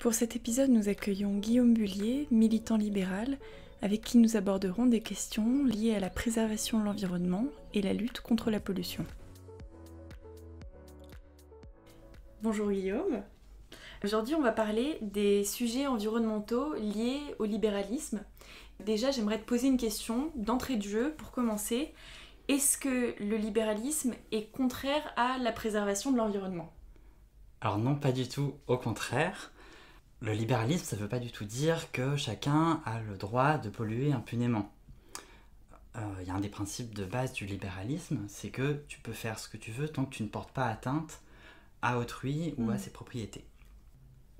Pour cet épisode, nous accueillons Guillaume Bullier, militant libéral, avec qui nous aborderons des questions liées à la préservation de l'environnement et la lutte contre la pollution. Bonjour Guillaume. Aujourd'hui, on va parler des sujets environnementaux liés au libéralisme. Déjà, j'aimerais te poser une question d'entrée de jeu pour commencer. Est-ce que le libéralisme est contraire à la préservation de l'environnement ? Alors non, pas du tout, au contraire. Le libéralisme, ça ne veut pas du tout dire que chacun a le droit de polluer impunément. Il y a un des principes de base du libéralisme, c'est que tu peux faire ce que tu veux tant que tu ne portes pas atteinte à autrui ou à ses propriétés.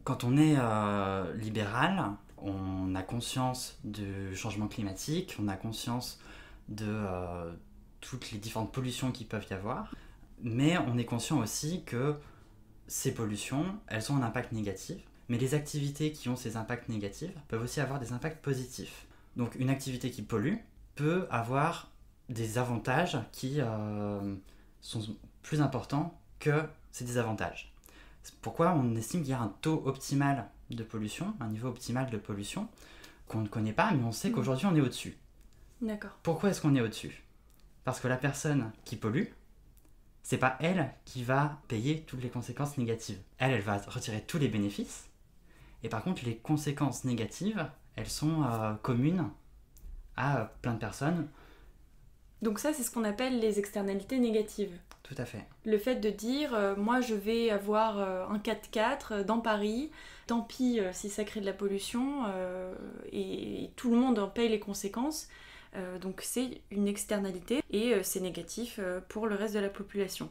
Quand on est libéral, on a conscience du changement climatique, on a conscience de toutes les différentes pollutions qui peuvent y avoir, mais on est conscient aussi que ces pollutions, elles ont un impact négatif, mais les activités qui ont ces impacts négatifs peuvent aussi avoir des impacts positifs. Donc une activité qui pollue peut avoir des avantages qui sont plus importants que ces désavantages. C'est pourquoi on estime qu'il y a un taux optimal de pollution, un niveau optimal de pollution, qu'on ne connaît pas, mais on sait qu'aujourd'hui on est au-dessus. D'accord. Pourquoi est-ce qu'on est au-dessus ? Parce que la personne qui pollue, c'est pas elle qui va payer toutes les conséquences négatives. Elle va retirer tous les bénéfices. Et par contre, les conséquences négatives, elles sont communes à plein de personnes. Donc ça, c'est ce qu'on appelle les externalités négatives. Tout à fait. Le fait de dire, moi je vais avoir un 4x4 dans Paris, tant pis si ça crée de la pollution, et tout le monde en paye les conséquences. Donc c'est une externalité et c'est négatif pour le reste de la population.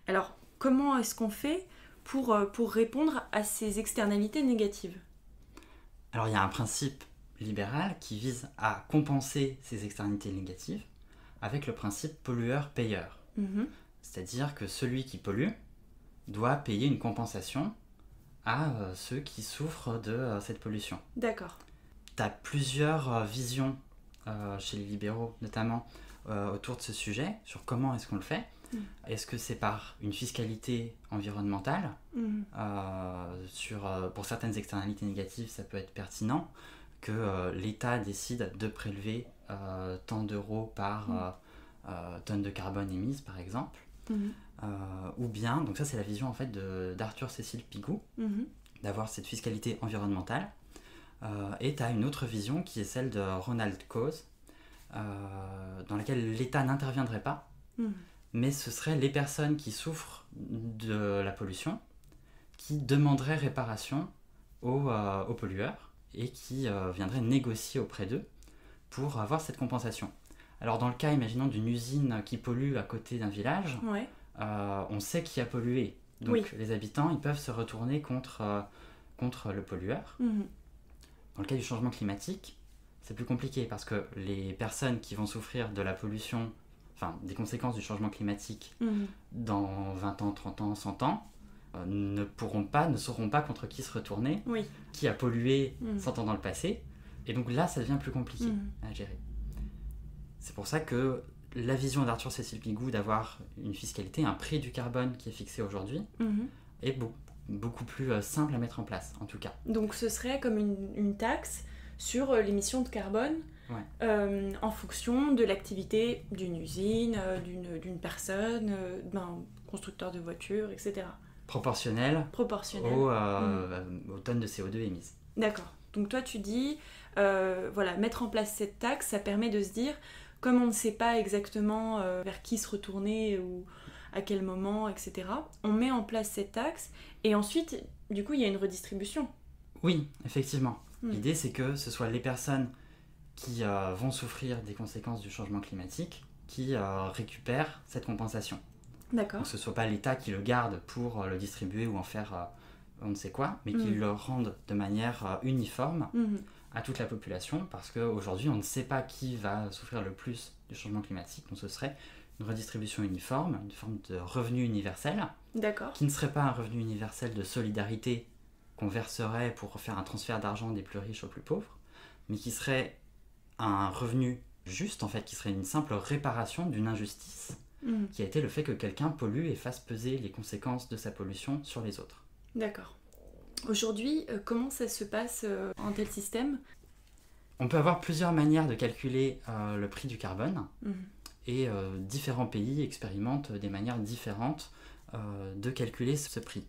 Alors comment est-ce qu'on fait pour répondre à ces externalités négatives ? Alors il y a un principe libéral qui vise à compenser ces externalités négatives avec le principe pollueur-payeur. C'est-à-dire que celui qui pollue doit payer une compensation à ceux qui souffrent de cette pollution. D'accord. Tu as plusieurs visions chez les libéraux, notamment autour de ce sujet, sur comment est-ce qu'on le fait. Est-ce que c'est par une fiscalité environnementale pour certaines externalités négatives, ça peut être pertinent que l'État décide de prélever tant d'euros par tonne de carbone émise, par exemple. Ou bien, donc ça c'est la vision en fait d'Arthur Cécile Pigou, d'avoir cette fiscalité environnementale. Et tu as une autre vision qui est celle de Ronald Coase, dans laquelle l'État n'interviendrait pas, mais ce seraient les personnes qui souffrent de la pollution qui demanderaient réparation aux pollueurs et qui viendraient négocier auprès d'eux pour avoir cette compensation. Alors dans le cas, imaginons, d'une usine qui pollue à côté d'un village, on sait qui a pollué. Donc les habitants, ils peuvent se retourner contre le pollueur. Dans le cas du changement climatique, c'est plus compliqué parce que les personnes qui vont souffrir de la pollution, enfin des conséquences du changement climatique dans 20 ans, 30 ans, 100 ans, ne sauront pas contre qui se retourner, qui a pollué 100 ans dans le passé. Et donc là, ça devient plus compliqué à gérer. C'est pour ça que la vision d'Arthur Cécile Pigou d'avoir une fiscalité, un prix du carbone qui est fixé aujourd'hui, est beaucoup plus simple à mettre en place, en tout cas. Donc ce serait comme une taxe sur l'émission de carbone en fonction de l'activité d'une usine, d'une personne, d'un constructeur de voitures, etc. Proportionnel aux tonnes de CO2 émises. D'accord. Donc toi tu dis, mettre en place cette taxe, ça permet de se dire, comme on ne sait pas exactement vers qui se retourner ou à quel moment, etc., on met en place cette taxe et ensuite, du coup, il y a une redistribution. Oui, effectivement. L'idée, c'est que ce soit les personnes qui vont souffrir des conséquences du changement climatique qui récupèrent cette compensation. D'accord. Donc ce ne soit pas l'État qui le garde pour le distribuer ou en faire on ne sait quoi, mais qui le rendent de manière uniforme à toute la population, parce qu'aujourd'hui, on ne sait pas qui va souffrir le plus du changement climatique, donc ce serait une redistribution uniforme, une forme de revenu universel, qui ne serait pas un revenu universel de solidarité qu'on verserait pour faire un transfert d'argent des plus riches aux plus pauvres, mais qui serait un revenu juste, en fait, qui serait une simple réparation d'une injustice qui a été le fait que quelqu'un pollue et fasse peser les conséquences de sa pollution sur les autres. D'accord. Aujourd'hui, comment ça se passe un tel système? On peut avoir plusieurs manières de calculer le prix du carbone, et différents pays expérimentent des manières différentes de calculer ce prix.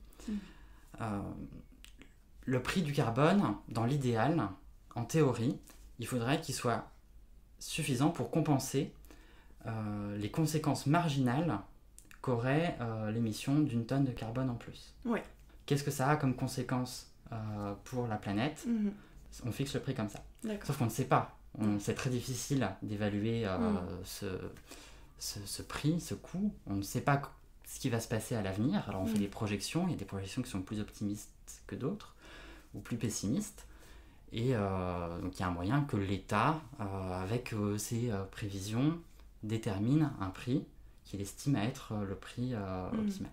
Le prix du carbone, dans l'idéal, en théorie, il faudrait qu'il soit suffisant pour compenser les conséquences marginales qu'aurait l'émission d'une tonne de carbone en plus. Ouais. Qu'est-ce que ça a comme conséquence pour la planète? On fixe le prix comme ça. Sauf qu'on ne sait pas. C'est très difficile d'évaluer ce prix, ce coût. On ne sait pas ce qui va se passer à l'avenir. Alors on fait des projections. Il y a des projections qui sont plus optimistes que d'autres ou plus pessimistes. Et donc il y a un moyen que l'État, avec ses prévisions, détermine un prix qu'il estime à être le prix optimal.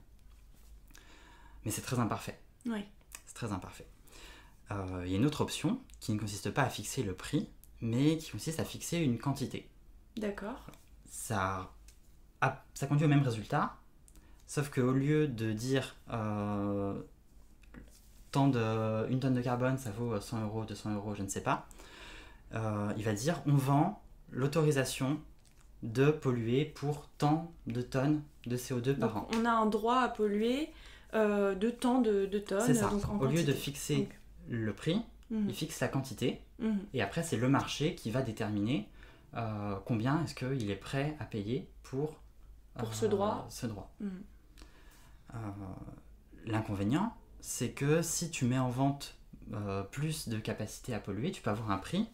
Mais c'est très imparfait. Ouais. C'est très imparfait. Il y a une autre option qui ne consiste pas à fixer le prix, mais qui consiste à fixer une quantité. D'accord. Ça conduit au même résultat, sauf qu'au lieu de dire une tonne de carbone, ça vaut 100 €, 200 €, je ne sais pas, il va dire on vend l'autorisation de polluer pour tant de tonnes de CO2 par an. On a un droit à polluer de tant de tonnes. C'est ça. Donc au lieu de fixer le prix, il fixe la quantité, et après c'est le marché qui va déterminer combien est-ce qu'il est prêt à payer pour ce droit. L'inconvénient, c'est que si tu mets en vente plus de capacité à polluer, tu peux avoir un prix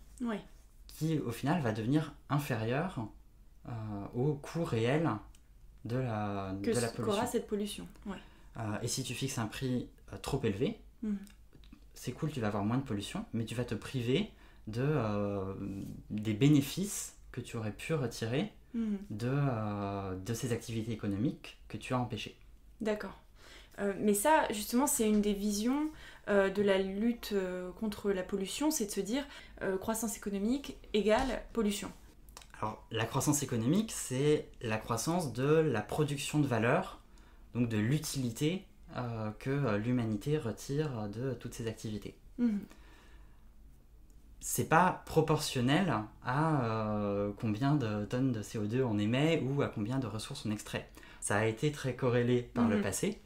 qui au final va devenir inférieur au coût réel de la pollution. Qu'aura cette pollution. Et si tu fixes un prix trop élevé, c'est cool, tu vas avoir moins de pollution, mais tu vas te priver des bénéfices que tu aurais pu retirer de ces activités économiques que tu as empêchées. D'accord. Mais ça, justement, c'est une des visions de la lutte contre la pollution, c'est de se dire croissance économique égale pollution. Alors, la croissance économique, c'est la croissance de la production de valeur, donc de l'utilité que l'humanité retire de toutes ces activités. C'est pas proportionnel à combien de tonnes de CO2 on émet ou à combien de ressources on extrait. Ça a été très corrélé par le passé.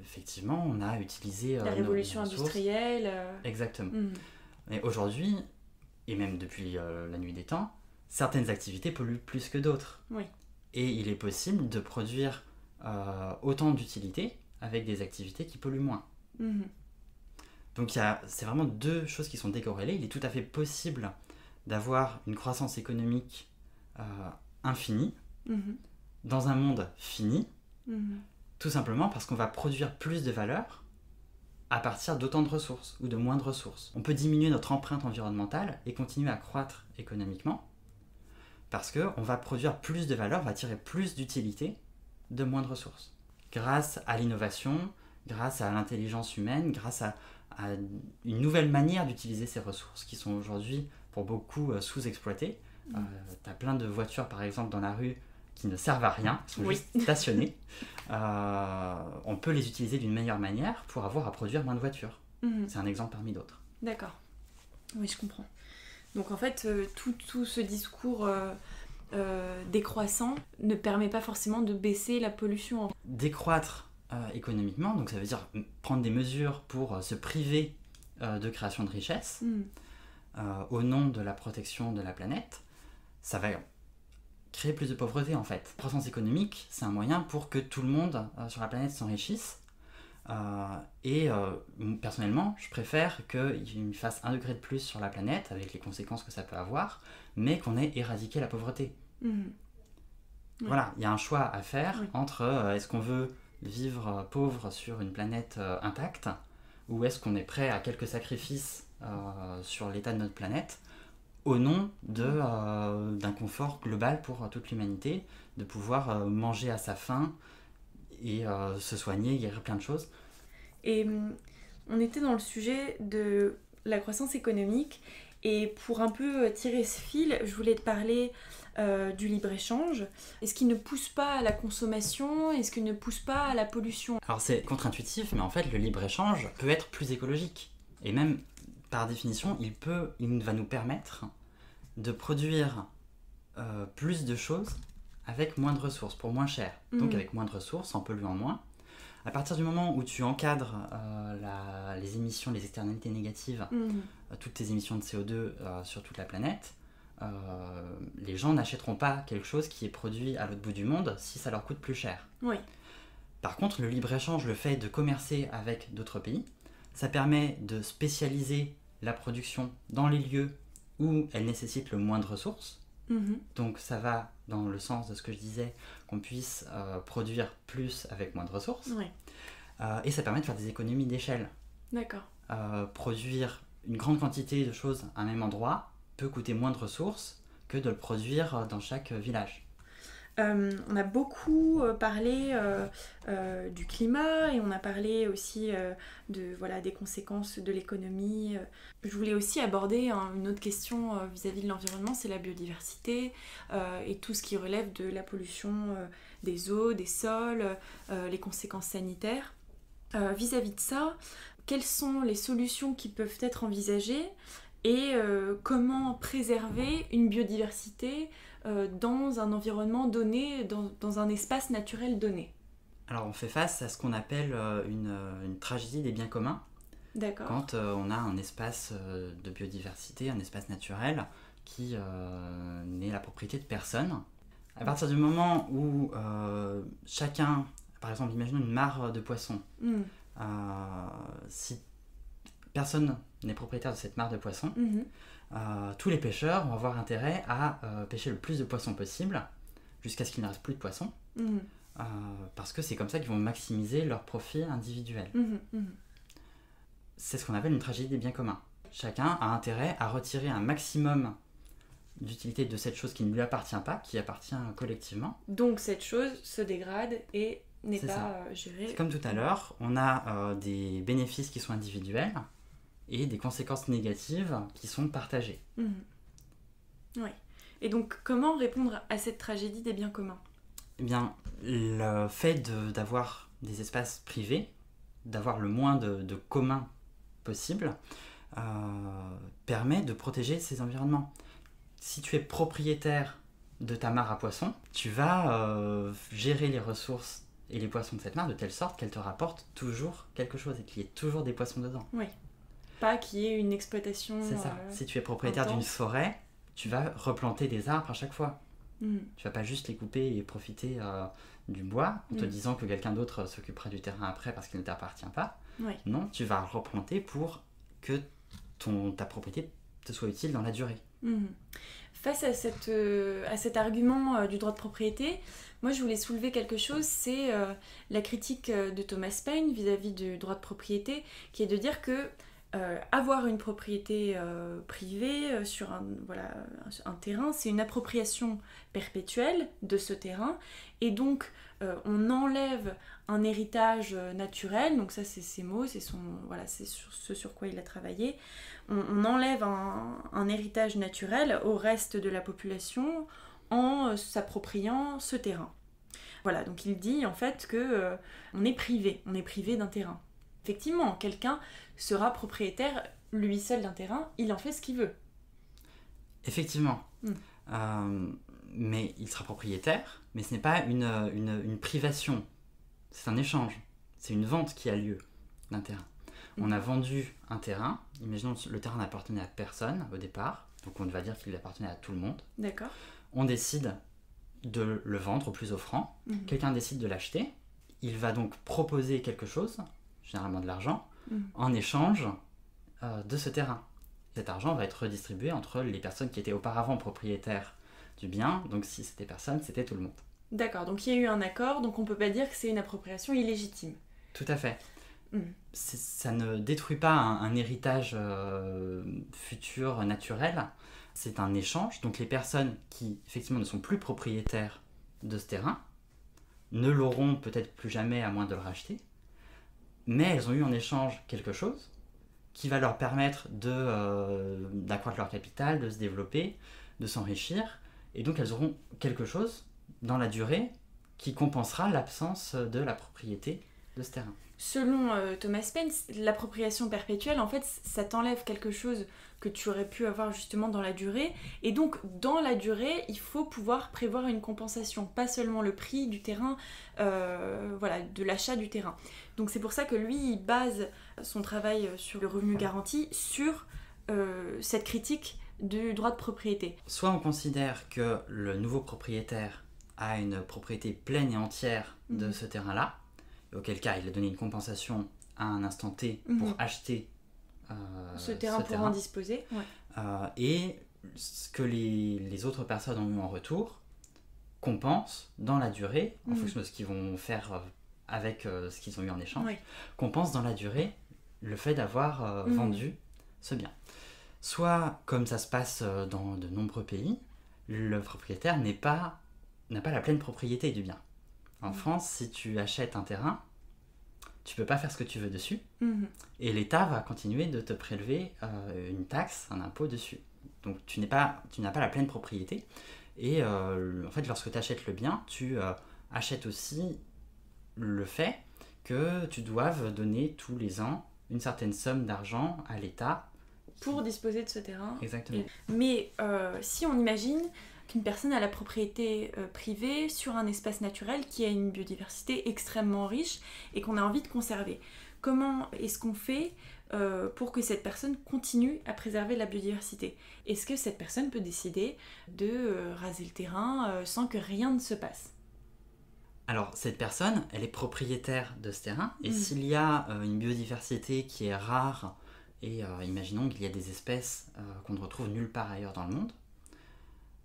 Effectivement, on a utilisé la révolution industrielle. Exactement. Mais aujourd'hui, et même depuis la nuit des temps, certaines activités polluent plus que d'autres. Et il est possible de produire autant d'utilité avec des activités qui polluent moins. Donc c'est vraiment deux choses qui sont décorrélées. Il est tout à fait possible d'avoir une croissance économique infinie dans un monde fini, tout simplement parce qu'on va produire plus de valeur à partir d'autant de ressources ou de moins de ressources. On peut diminuer notre empreinte environnementale et continuer à croître économiquement parce qu'on va produire plus de valeur, on va tirer plus d'utilité de moins de ressources. Grâce à l'innovation, grâce à l'intelligence humaine, grâce à une nouvelle manière d'utiliser ces ressources qui sont aujourd'hui pour beaucoup sous-exploitées. Tu as plein de voitures par exemple dans la rue qui ne servent à rien, qui sont juste stationnées. On peut les utiliser d'une meilleure manière pour avoir à produire moins de voitures. C'est un exemple parmi d'autres. D'accord. Oui, je comprends. Donc en fait, tout ce discours décroissant ne permet pas forcément de baisser la pollution. Décroître économiquement, donc ça veut dire prendre des mesures pour se priver de création de richesse au nom de la protection de la planète, ça va créer plus de pauvreté en fait. La croissance économique, c'est un moyen pour que tout le monde sur la planète s'enrichisse. Personnellement, je préfère qu'il fasse 1 degré de plus sur la planète, avec les conséquences que ça peut avoir, mais qu'on ait éradiqué la pauvreté. Voilà, il y a un choix à faire entre est-ce qu'on veut vivre pauvre sur une planète intacte, ou est-ce qu'on est prêt à quelques sacrifices sur l'état de notre planète au nom d'un confort global pour toute l'humanité, de pouvoir manger à sa faim et se soigner, guérir plein de choses. Et on était dans le sujet de la croissance économique Et pour un peu tirer ce fil, je voulais te parler du libre-échange. Est-ce qu'il ne pousse pas à la consommation? Est-ce qu'il ne pousse pas à la pollution? Alors c'est contre-intuitif, mais en fait le libre-échange peut être plus écologique. Et même par définition, il va nous permettre de produire plus de choses avec moins de ressources, pour moins cher. Donc avec moins de ressources, en polluant moins. À partir du moment où tu encadres les émissions, les externalités négatives, toutes tes émissions de CO2 sur toute la planète, les gens n'achèteront pas quelque chose qui est produit à l'autre bout du monde si ça leur coûte plus cher. Oui. Par contre, le libre-échange, le fait de commercer avec d'autres pays, ça permet de spécialiser la production dans les lieux où elle nécessite le moins de ressources. Donc ça va dans le sens de ce que je disais, qu'on puisse produire plus avec moins de ressources. Oui. Et ça permet de faire des économies d'échelle. D'accord. Produire une grande quantité de choses à un même endroit peut coûter moins de ressources que de le produire dans chaque village. On a beaucoup parlé du climat et on a parlé aussi des conséquences de l'économie. Je voulais aussi aborder une autre question vis-à-vis de l'environnement, c'est la biodiversité et tout ce qui relève de la pollution des eaux, des sols, les conséquences sanitaires. Vis-à-vis de ça, quelles sont les solutions qui peuvent être envisagées et comment préserver une biodiversité dans un environnement donné, dans un espace naturel donné. Alors on fait face à ce qu'on appelle une tragédie des biens communs. D'accord. Quand on a un espace de biodiversité, un espace naturel qui n'est la propriété de personne. À partir du moment où chacun, par exemple, imaginons une mare de poissons. Si personne n'est propriétaire de cette mare de poissons, tous les pêcheurs vont avoir intérêt à pêcher le plus de poissons possible jusqu'à ce qu'il ne reste plus de poissons parce que c'est comme ça qu'ils vont maximiser leur profit individuel. C'est ce qu'on appelle une tragédie des biens communs. Chacun a intérêt à retirer un maximum d'utilité de cette chose qui ne lui appartient pas, qui appartient collectivement. Donc cette chose se dégrade et n'est pas gérée. C'est comme tout à l'heure, on a des bénéfices qui sont individuels et des conséquences négatives qui sont partagées. Oui. Et donc, comment répondre à cette tragédie des biens communs? Eh bien, le fait d'avoir des espaces privés, d'avoir le moins de communs possible, permet de protéger ces environnements. Si tu es propriétaire de ta mare à poissons, tu vas gérer les ressources et les poissons de cette mare de telle sorte qu'elle te rapporte toujours quelque chose et qu'il y ait toujours des poissons dedans. Oui. Pas qu'il y ait une exploitation. C'est ça. Si tu es propriétaire d'une forêt, tu vas replanter des arbres à chaque fois. Tu vas pas juste les couper et profiter du bois en te disant que quelqu'un d'autre s'occupera du terrain après parce qu'il ne t'appartient pas. Oui. Non, tu vas replanter pour que ta propriété te soit utile dans la durée. Face à cet argument du droit de propriété, moi je voulais soulever quelque chose, c'est la critique de Thomas Paine vis-à-vis du droit de propriété, qui est de dire que avoir une propriété privée sur un terrain, c'est une appropriation perpétuelle de ce terrain, et donc on enlève un héritage naturel, donc ça c'est ses mots, c'est ce sur quoi il a travaillé, on enlève un héritage naturel au reste de la population en s'appropriant ce terrain. Voilà, donc il dit en fait que on est privé d'un terrain. Effectivement, quelqu'un sera propriétaire lui seul d'un terrain, il en fait ce qu'il veut. Effectivement. Mais il sera propriétaire, mais ce n'est pas une privation. C'est un échange. C'est une vente qui a lieu d'un terrain. On a vendu un terrain. Imaginons que le terrain n'appartenait à personne au départ. Donc on va dire qu'il appartenait à tout le monde. D'accord. On décide de le vendre au plus offrant. Quelqu'un décide de l'acheter. Il va donc proposer quelque chose, généralement de l'argent, en échange de ce terrain. Cet argent va être redistribué entre les personnes qui étaient auparavant propriétaires du bien. Donc si c'était personne, c'était tout le monde. D'accord, donc il y a eu un accord, donc on ne peut pas dire que c'est une appropriation illégitime. Tout à fait. Ça ne détruit pas un héritage futur naturel. C'est un échange. Donc les personnes qui effectivement ne sont plus propriétaires de ce terrain ne l'auront peut-être plus jamais à moins de le racheter. Mais elles ont eu en échange quelque chose qui va leur permettre d'accroître leur capital, de se développer, de s'enrichir. Et donc elles auront quelque chose dans la durée qui compensera l'absence de la propriété de ce terrain. Selon Thomas Paine, l'appropriation perpétuelle, en fait, ça t'enlève quelque chose que tu aurais pu avoir justement dans la durée. Et donc, dans la durée, il faut pouvoir prévoir une compensation, pas seulement le prix du terrain, de l'achat du terrain. Donc c'est pour ça que lui, il base son travail sur le revenu garanti sur cette critique du droit de propriété. Soit on considère que le nouveau propriétaire a une propriété pleine et entière de ce terrain-là, auquel cas il a donné une compensation à un instant T pour acheter ce terrain pour en disposer. Ouais. Et ce que les autres personnes ont eu en retour compense dans la durée, en fonction de ce qu'ils vont faire avec ce qu'ils ont eu en échange, compense dans la durée le fait d'avoir vendu ce bien. Soit, comme ça se passe dans de nombreux pays, le propriétaire n'a pas la pleine propriété du bien. En France, si tu achètes un terrain, tu peux pas faire ce que tu veux dessus, et l'État va continuer de te prélever une taxe, un impôt dessus. Donc tu n'as pas la pleine propriété, et en fait, lorsque tu achètes le bien, tu achètes aussi le fait que tu doives donner tous les ans une certaine somme d'argent à l'État pour disposer de ce terrain. Exactement. Mais si on imagine qu'une personne a la propriété privée sur un espace naturel qui a une biodiversité extrêmement riche et qu'on a envie de conserver, comment est-ce qu'on fait pour que cette personne continue à préserver la biodiversité? Est-ce que cette personne peut décider de raser le terrain sans que rien ne se passe? Alors, cette personne, elle est propriétaire de ce terrain, et s'il y a une biodiversité qui est rare, et imaginons qu'il y a des espèces qu'on ne retrouve nulle part ailleurs dans le monde,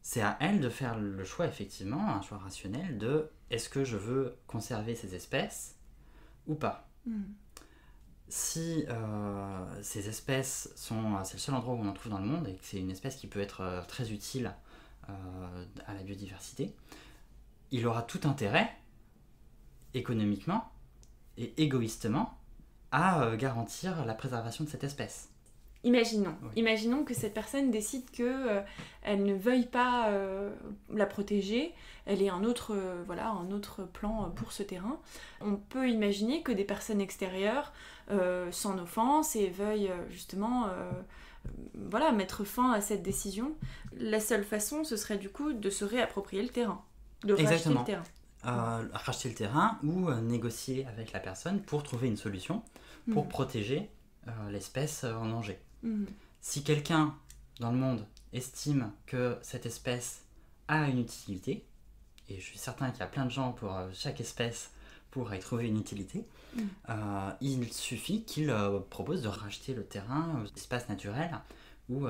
c'est à elle de faire le choix, effectivement, un choix rationnel de est-ce que je veux conserver ces espèces ou pas. Si ces espèces c'est le seul endroit où on en trouve dans le monde et que c'est une espèce qui peut être très utile à la biodiversité, il aura tout intérêt, économiquement et égoïstement, à garantir la préservation de cette espèce. Imaginons que cette personne décide qu'elle ne veuille pas la protéger, elle ait un autre plan pour ce terrain. On peut imaginer que des personnes extérieures s'en offensent et veuillent justement mettre fin à cette décision. La seule façon, ce serait du coup de se réapproprier le terrain, de racheter le terrain. Racheter le terrain ou négocier avec la personne pour trouver une solution pour protéger l'espèce en danger. Si quelqu'un dans le monde estime que cette espèce a une utilité, et je suis certain qu'il y a plein de gens pour chaque espèce pour y trouver une utilité, il suffit qu'il propose de racheter le terrain, l'espace naturel où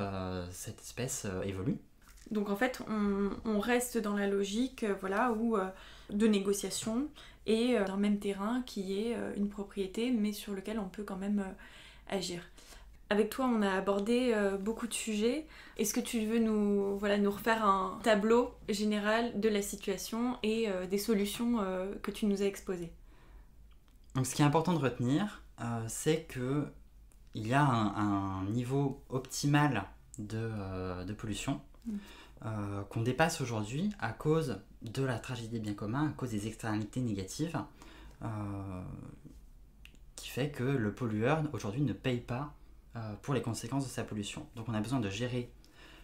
cette espèce évolue. Donc en fait, on reste dans la logique de négociation et d'un même terrain qui est une propriété, mais sur lequel on peut quand même agir. Avec toi, on a abordé beaucoup de sujets. Est-ce que tu veux nous refaire un tableau général de la situation et des solutions que tu nous as exposées? Donc, ce qui est important de retenir, c'est qu'il y a un niveau optimal de pollution qu'on dépasse aujourd'hui à cause de la tragédie des biens communs, à cause des externalités négatives, qui fait que le pollueur aujourd'hui ne paye pas pour les conséquences de sa pollution. Donc on a besoin de gérer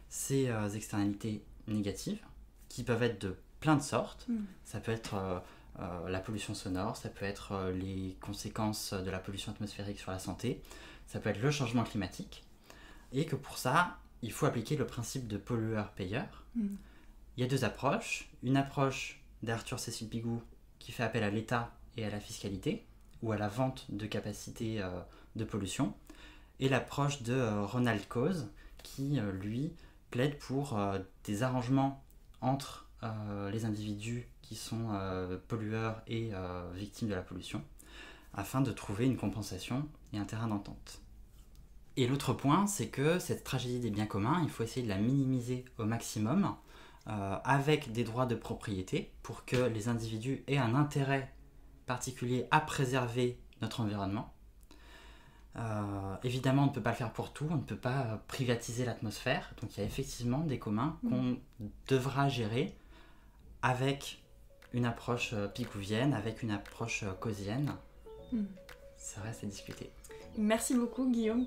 ces externalités négatives qui peuvent être de plein de sortes. Ça peut être la pollution sonore, ça peut être les conséquences de la pollution atmosphérique sur la santé, ça peut être le changement climatique, et que pour ça, il faut appliquer le principe de pollueur-payeur. Il y a deux approches. Une approche d'Arthur Cecil Pigou qui fait appel à l'État et à la fiscalité, ou à la vente de capacités de pollution, et l'approche de Ronald Coase qui, lui, plaide pour des arrangements entre les individus qui sont pollueurs et victimes de la pollution, afin de trouver une compensation et un terrain d'entente. Et l'autre point, c'est que cette tragédie des biens communs, il faut essayer de la minimiser au maximum avec des droits de propriété pour que les individus aient un intérêt particulier à préserver notre environnement. Évidemment, on ne peut pas le faire pour tout, on ne peut pas privatiser l'atmosphère. Donc il y a effectivement des communs qu'on devra gérer avec une approche pigouvienne, avec une approche causienne. Ça reste à discuter. Merci beaucoup Guillaume.